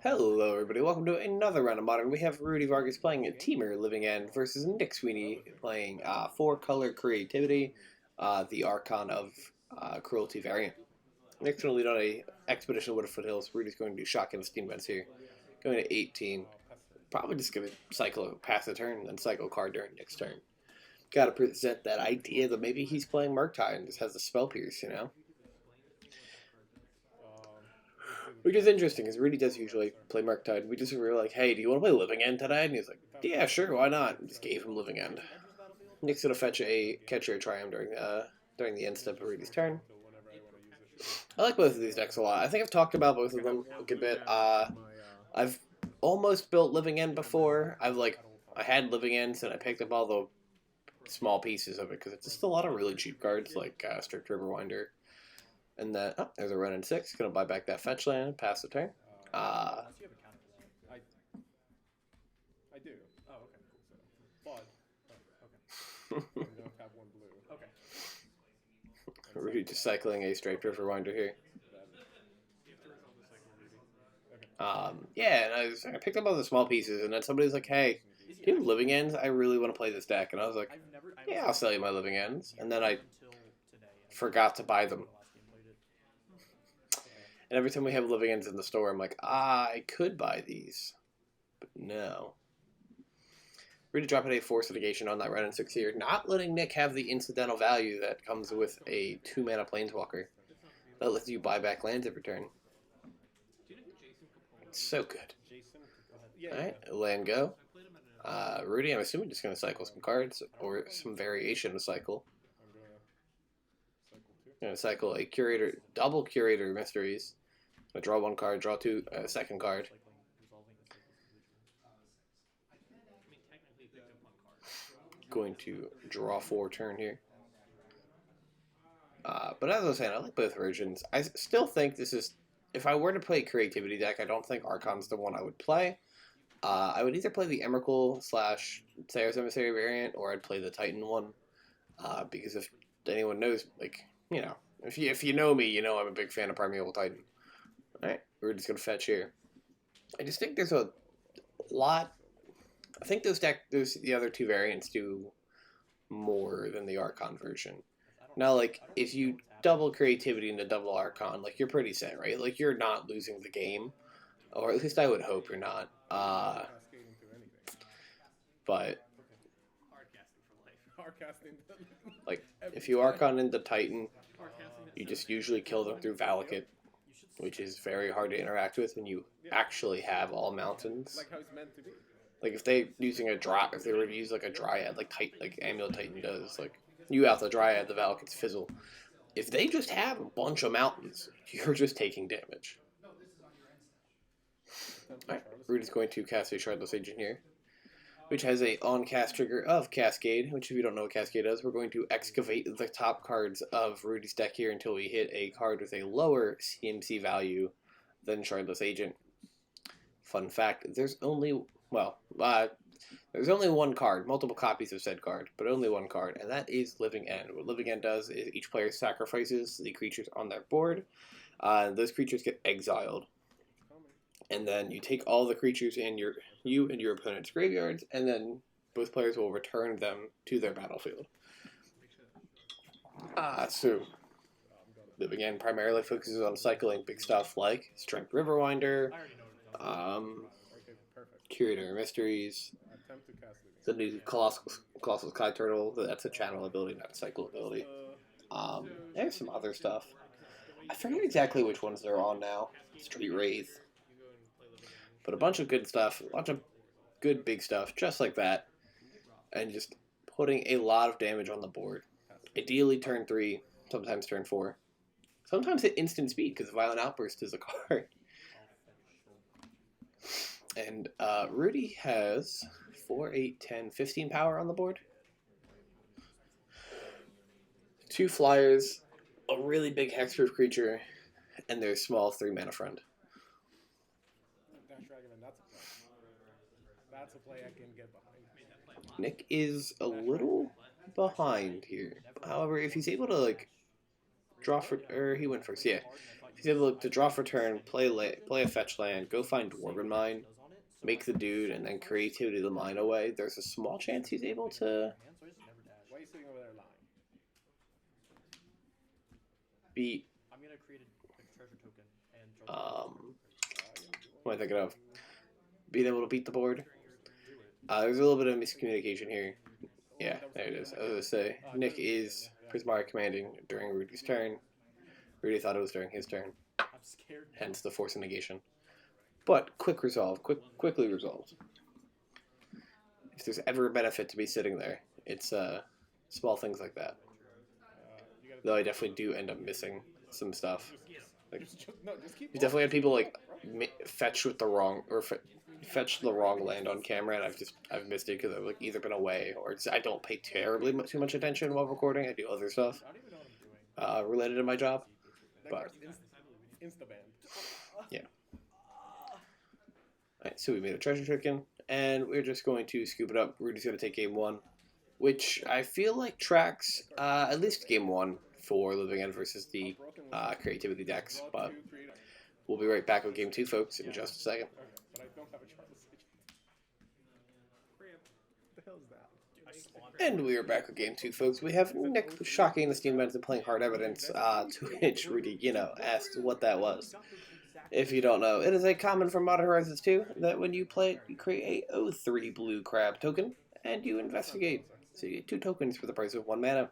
Hello everybody, welcome to another round of Modern. We have Rudy Vargas playing at Temur Living End versus Nick Sweeney playing 4-color Creativity, the Archon of Cruelty variant. Nick's going to lead on a Expedition Wood of Foothills. Rudy's going to do Shotgun Steam Vents here. Going to 18. Probably just going to cycle, pass the turn, and then cycle card during Nick's turn. Got to present that idea that maybe he's playing Murktide and just has the Spell Pierce, you know? Which is interesting, because Rudy does usually play Murktide. We were like, hey, do you want to play Living End tonight? And he's like, yeah, sure, why not? And just gave him Living End. Nick's going to fetch a Catcher Triumph during the end step of Rudy's turn. I like both of these decks a lot. I think I've talked about both of them a good bit. I've almost built Living End before. I had Living Ends, and I picked up all the small pieces of it, because it's just a lot of really cheap cards, like Strict Riverwinder. And then, there's a run in 6. Gonna buy back that fetch land, pass the turn. I do. Oh, okay. So, Blood. Oh, okay. I don't have one blue. Okay. Rudy just cycling a Straight Riverwinder here. Yeah, and I picked up all the small pieces, and then somebody's like, hey, do you have Living Ends? I really want to play this deck. And I was like, yeah, I'll sell you my Living Ends. And then I forgot to buy them. And every time we have Living Ends in the store, I'm like, I could buy these. But no. Rudy dropping a Force Negation on that run in 6 here. Not letting Nick have the incidental value that comes with a 2-mana Planeswalker. That lets you buy back lands every turn. It's so good. Alright, land go. Rudy, I'm assuming just going to cycle some cards, or some variation of cycle. I'm going to cycle a Curator, double Curator Mysteries. I'm going to draw 1 card, draw 2, second card. Going to draw 4 turn here. But as I was saying, I like both versions. I still think this is, if I were to play a Creativity deck, I don't think Archon's the one I would play. I would either play the Emrakul / Sayer's Emissary variant, or I'd play the Titan one. Because if anyone knows, you know, if you know me, you know I'm a big fan of Primeval Titan. Alright, we're just going to fetch here. I just think there's a lot. I think the other 2 variants do more than the Archon version. Now, if you double Creativity into double Archon, you're pretty set, right? You're not losing the game. Or at least I would hope you're not. But if you Archon into Titan, you just usually kill them through Valakut, which is very hard to interact with when you actually have all mountains. Like how it's meant to be. If they were to use a Dryad, like Amulet Titan does, you out the Dryad, the Valakuts fizzle. If they just have a bunch of mountains, you're just taking damage. Alright, Rudy's going to cast a Shardless Agent here, which has a on-cast trigger of Cascade, which if you don't know what Cascade does, we're going to excavate the top cards of Rudy's deck here until we hit a card with a lower CMC value than Shardless Agent. Fun fact, there's only one card, multiple copies of said card, but only one card, and that is Living End. What Living End does is each player sacrifices the creatures on their board. Those creatures get exiled. And then you take all the creatures in you and your opponent's graveyards, and then both players will return them to their battlefield. So Living End primarily focuses on cycling big stuff like Strength Riverwinder, Curator Mysteries, the new Colossal Sky Turtle. That's a channel ability, not a cycle ability. There's some other stuff. I forget exactly which ones they're on now. Street Wraith. But a bunch of good stuff, a bunch of good big stuff, just like that. And just putting a lot of damage on the board. Ideally turn 3, sometimes turn 4. Sometimes at instant speed, because Violent Outburst is a card. And Rudy has 4, 8, 10, 15 power on the board. 2 flyers, a really big hexproof creature, and their small 3-mana friend. That's a play I can get behind. Nick is a little behind here. However, if he's able to draw for, or he went first, yeah. He's able to draw for turn, play a fetch land, go find Dwarven Mine, make the dude, and then creativity the mine away. There's a small chance he's able to Why are you sitting over there lying? beat. I'm gonna create a treasure token and What am I thinking of? Being able to beat the board. There's a little bit of miscommunication here. Yeah, there it is. I was gonna say Nick is Prismari commanding during Rudy's turn. Rudy thought it was during his turn. I'm scared. Hence the force of negation. But quickly resolved. If there's ever a benefit to be sitting there, it's small things like that. Though I definitely do end up missing some stuff. Like, you definitely had people like fetch with the wrong fetch the wrong land on camera, and I've missed it because I've like either been away or I don't pay terribly too much attention while recording. I do other stuff related to my job, but yeah. Alright, so we made a treasure token, and we're just going to scoop it up. Rudy's going to take game 1, which I feel like tracks at least game 1 for Living End versus the creativity decks, but we'll be right back with game 2, folks, in just a second. And we are back with game 2, folks. We have Nick shocking the Steam event and playing Hard Evidence, to which Rudy, asked what that was. If you don't know, it is a common from Modern Horizons 2 that when you play it, you create a 03 blue crab token, and you investigate. So you get 2 tokens for the price of 1 mana.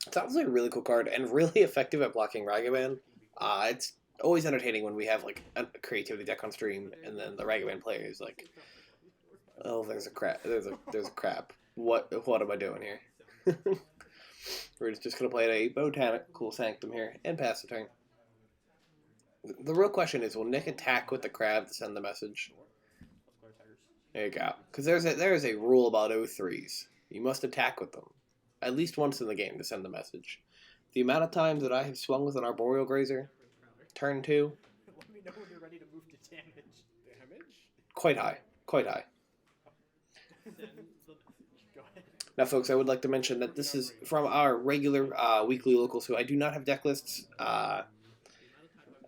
It's honestly a really cool card, and really effective at blocking Ragavan. It's always entertaining when we have like a creativity deck on stream, and then the Ragavan player is like, "Oh, there's a crab. There's a crab. What am I doing here?" We're just gonna play a Botanical Sanctum here and pass the turn. The real question is, will Nick attack with the crab to send the message? There you go. Because there is a rule about 03s. You must attack with them at least once in the game to send the message. The amount of times that I have swung with an Arboreal Grazer, turn 2. Let me know when you're ready to move to damage. Damage? Quite high. Quite high. Go ahead. Now, folks, I would like to mention that this is from our regular weekly locals, who I do not have deck lists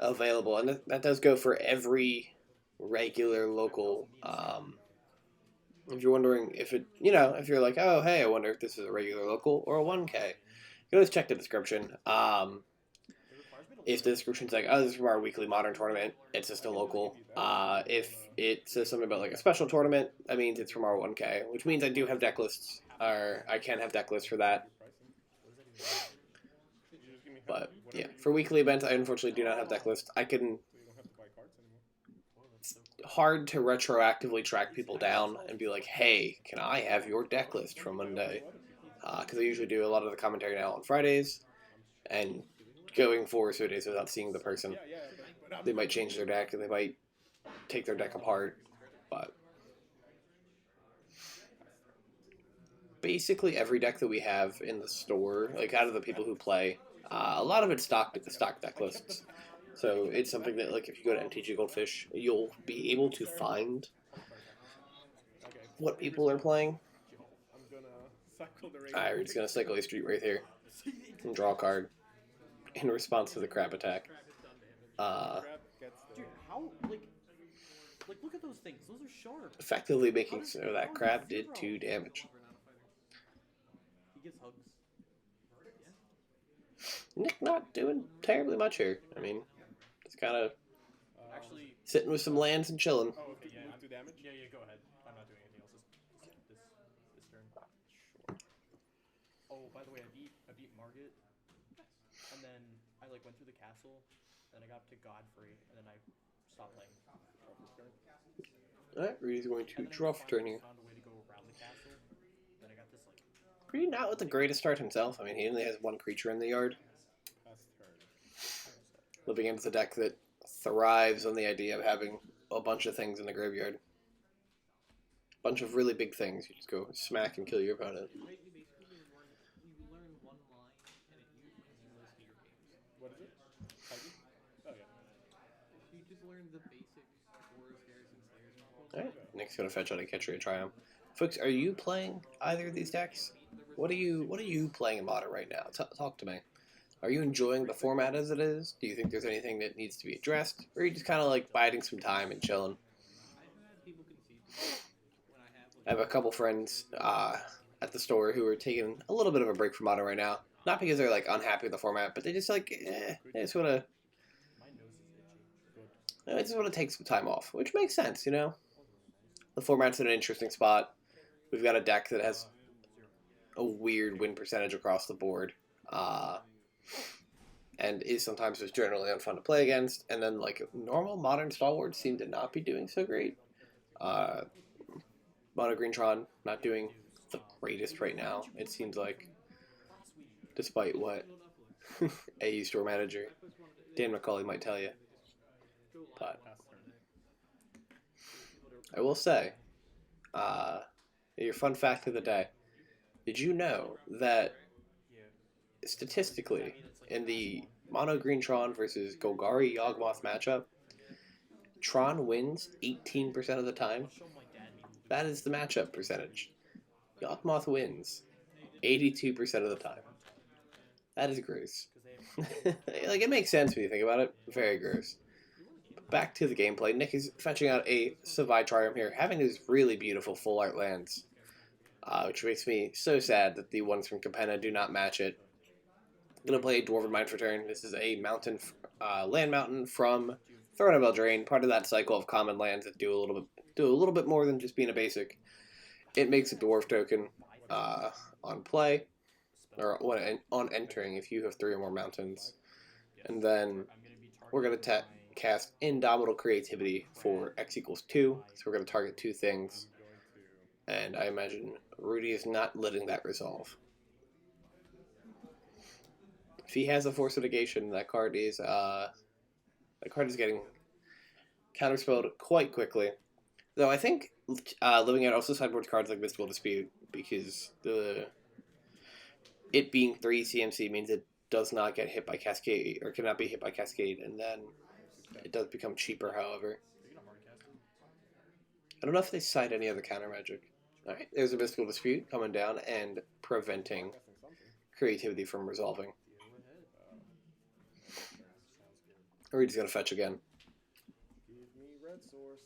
available, and that does go for every regular local. If you're wondering if if you're like, oh, hey, I wonder if this is a regular local or a 1K, you can always check the description. If the description's like, oh, this is from our weekly Modern tournament, it's just a local. If it says something about like a special tournament, that means it's from our 1K, which means I do have deck lists, or I can have deck lists for that. But yeah, for weekly events, I unfortunately do not have deck lists. It's hard to retroactively track people down and be like, hey, can I have your deck list from Monday? Because I usually do a lot of the commentary now on Fridays, and going 4 or so days without seeing the person, they might change their deck and they might take their deck apart. But basically every deck that we have in the store, like out of the people who play, a lot of it's stock deck lists. So it's something that, like, if you go to MTG Goldfish, you'll be able to find what people are playing. Alright, we're just going to cycle a Street Wraith here and draw a card in response to the crab attack. Dude, how, like, look at those things. Those are sharp. Effectively making so that crab did 2 damage. He gives hugs. Nick not doing terribly much here. I mean, it's kind of Actually, sitting with some lands and chilling. Oh, okay, yeah, do damage? Yeah, go ahead. I'm not doing anything else this turn. Sure. Oh, by the way, I beat Margit, and then I went through the castle, then I got to Godfrey, and then I stopped playing. Alright, Rudy's going to draw for turn here. Found a way to go around the castle. Then I got this Rudy not with the greatest start himself. I mean, he only has 1 creature in the yard. Living into the deck that thrives on the idea of having a bunch of things in the graveyard. A bunch of really big things. You just go smack and kill your opponent. You learn one line, and it usually most of your games. What is it? Tiger? Oh, yeah. You just learn the basic Wars, Garrisons, Slayers. Alright, Nick's gonna fetch out a Catcher of Triumph. Folks, are you playing either of these decks? What are you playing in Modern right now? Talk to me. Are you enjoying the format as it is? Do you think there's anything that needs to be addressed? Or are you just kind of like biding some time and chilling? I have a couple friends at the store who are taking a little bit of a break from Modern right now. Not because they're like unhappy with the format, but they just like, they just want to, My nose is itchy. they just want to take some time off, which makes sense, you know. The format's in an interesting spot. We've got a deck that has a weird win percentage across the board, and is sometimes just generally unfun to play against. And then like normal modern stalwarts seem to not be doing so great. Mono Greentron not doing the greatest right now. It seems like, despite what AU store manager Dan McCauley might tell you. But I will say, your fun fact of the day. Did you know that statistically, in the Mono Greentron versus Golgari Yawgmoth matchup, Tron wins 18% of the time? That is the matchup percentage. Yawgmoth wins 82% of the time. That is gross. Like, it makes sense when you think about it. Very gross. But back to the gameplay. Nick is fetching out a Savai Triumph here, having these really beautiful full art lands, which makes me so sad that the ones from Capenna do not match it. I'm going to play Dwarven Mind for turn. This is a mountain, land mountain from Throne of Eldraine, part of that cycle of common lands that do a little bit more than just being a basic. It makes a dwarf token on play, or on entering if you have 3 or more mountains. And then we're going to cast Indomitable Creativity for X equals 2. So we're going to target 2 things. And I imagine Rudy is not letting that resolve. If he has a Force of Negation, that card is getting counterspelled quite quickly. Though I think Living Out also sideboards cards like Mystical Dispute, because it being 3 CMC means it does not get hit by Cascade, or cannot be hit by Cascade, and then it does become cheaper, however. I don't know if they cite any other counter magic. Alright, there's a Mystical Dispute coming down and preventing creativity from resolving. Or he's going to fetch again. Give me red source.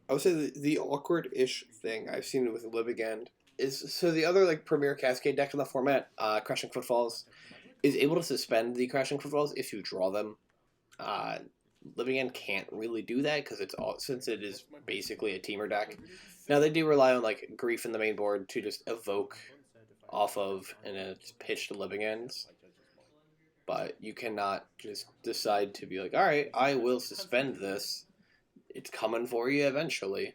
I would say the awkward-ish thing I've seen with Living End is, so the other like premier Cascade deck in the format, Crashing Footfalls, is able to suspend the Crashing Footfalls if you draw them. Living End can't really do that because since it is basically a teamer deck. Now they do rely on like Grief in the main board to just evoke off of, and then it's pitched to Living Ends. But you cannot just decide to be like, all right, I will suspend this. It's coming for you eventually.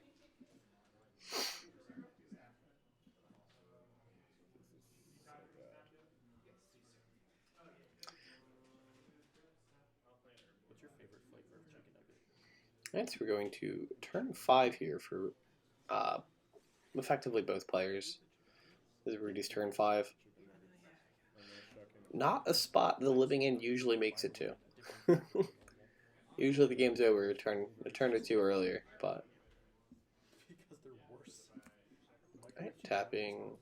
What's your favorite flavor of chicken nugget? Alright, so we're going to turn 5 here for effectively both players. This is Rudy's turn 5. Not a spot the Living End usually makes it to. Usually the game's over a turn or 2 earlier, but... Because they're worse. Alright, tapping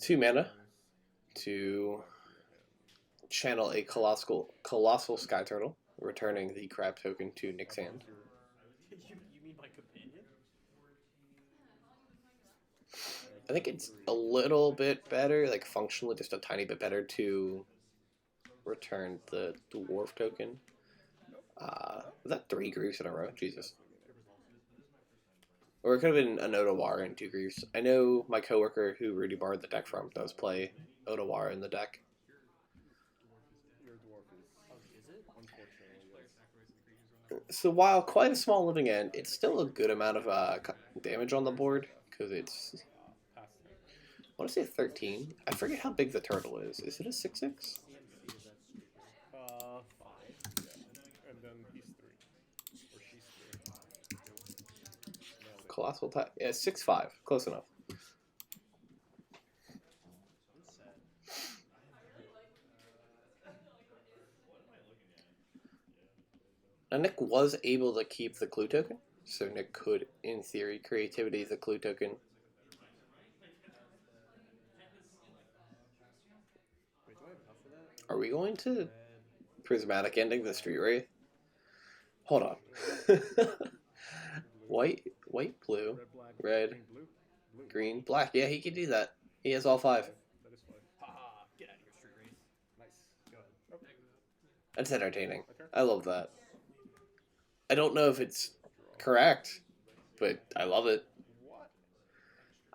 2 mana to channel a colossal Sky Turtle, returning the crab token to Nick's hand. You mean my companion? I think it's a little bit better, like functionally just a tiny bit better, to return the dwarf token. Was that 3 griefs in a row? Jesus. Or it could have been an Otawara and 2 griefs. I know my coworker who Rudy borrowed the deck from does play Otawara in the deck. Your dwarf is. Oh, is it? Unfortunately, yes. So while quite a small Living End, it's still a good amount of damage on the board, because it's, Pass turn. I want to say 13. I forget how big the turtle is. Is it a 6/6? CMC is that stupid? 5. Yeah. And then he's 3. Or she's 3. Nailed it. Colossal type. Yeah, 6/5. Close enough. Now, Nick was able to keep the clue token, so Nick could, in theory, creativity the clue token. Are we going to Red. prismatic ending the Street Wraith? Hold on. White, blue, Red, black, red, green, blue, blue. green, black. Yeah, he can do that. He has all 5. That is 5. Haha, get out of here, Street Wraith. Nice. Go ahead. Okay. That's entertaining. My turn. I love that. I don't know if it's correct, but I love it. What?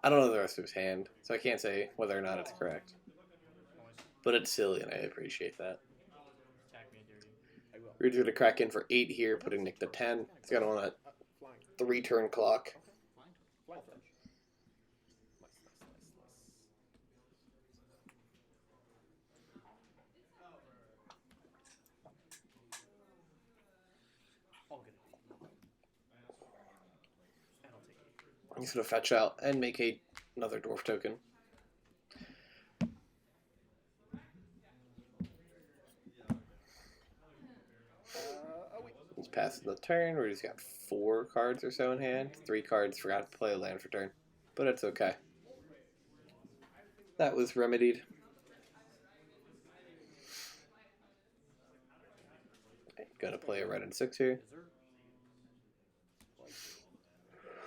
I don't know the rest of his hand, so I can't say whether or not it's correct. Noise. But it's silly, and I appreciate that. Attack me and dare you. I will. Rudy's going to crack in for 8 here, putting Nick to 10. He's got him on a Flying. 3-turn clock. Flying French. Nice. I'll get it. And I'll take it. He's going to fetch out and make another dwarf token. Oh wait. He's passing the turn. Rudy's got 4 cards or so in hand. 3 cards, forgot to play a land for turn. But it's okay. That was remedied. Okay, gonna play a red and 6 here. Is there?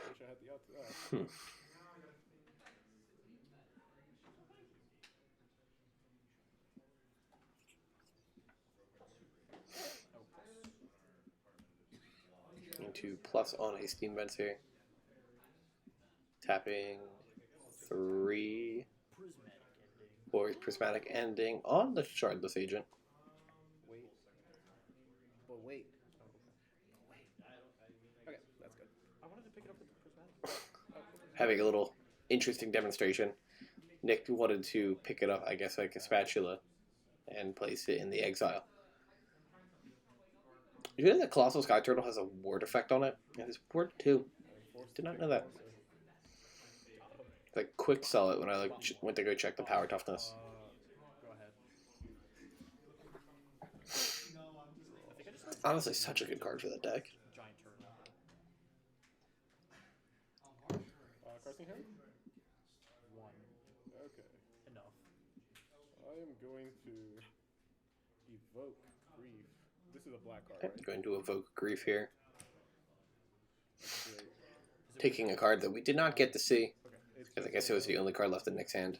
Wish I had the out to that. Into plus on a Steam Vents here. Tapping 3 Prismatic ending. or prismatic ending on the Shardless Agent. Wait. But wait. Okay, that's good. I wanted to pick it up with the prismatic. Having a little interesting demonstration. Nick wanted to pick it up, I guess, like a spatula and place it in the exile. You know that Colossal Sky Turtle has a ward effect on it? It has ward too. Did not know that. Like quick sell it when I went to go check the power toughness. Go ahead. I think I just went Honestly, such a good card for that deck. giant turtle. Casting him? 1. Okay. Enough. I am going to evoke grief. This is a black card, I'm right? going to evoke Grief here. That's great. Is it Taking a card that we did not get to see. Okay. It's Because I guess it was the only card left in Nick's hand.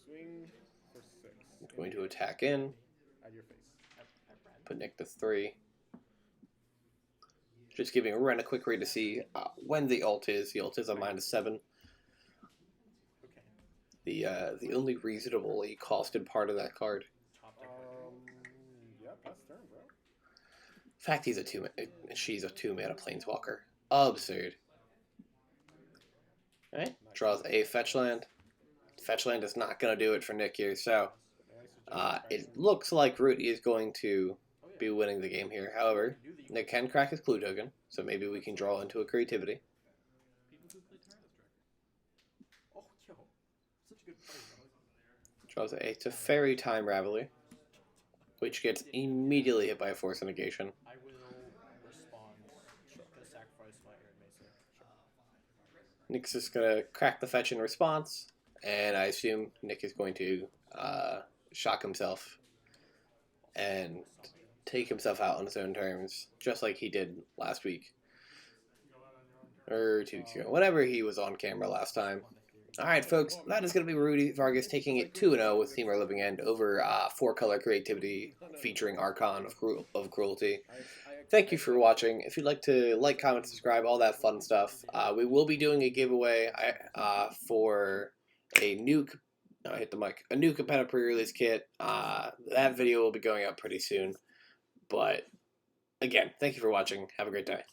swing for 6. Going to attack in. At your face. Put Nick to 3. Just giving Ren a quick read to see when the ult is. The ult is a -7. Okay. The only reasonably costed part of that card. Top deck. Yeah, pass turn, bro. In fact, she's a 2-mana planeswalker. Absurd. Alright, draws a fetch land. Fetch land is not going to do it for Nick here, so it looks like Rudy is going to be winning the game here. However, Nick can crack his clue token, so maybe we can draw into a creativity. Oh, yo. Such a good play, bro. Draws a Teferi Time Raveler, which gets immediately hit by a Force of Negation. I will respond to sacrifice my Arid Mesa. Nick's just going to crack the fetch in response, and I assume Nick is going to shock himself and take himself out on his own terms, just like he did last week. Or 2 weeks ago. Whenever he was on camera last time. Alright, folks, that is going to be Rudy Vargas taking it 2-0 with Temur Living End over 4-color creativity featuring Archon of Cruelty. Thank you for watching. If you'd like to like, comment, subscribe, all that fun stuff, we will be doing a giveaway for a new... I hit the mic. A new competitive pre-release kit. That video will be going up pretty soon. But, again, thank you for watching. Have a great day.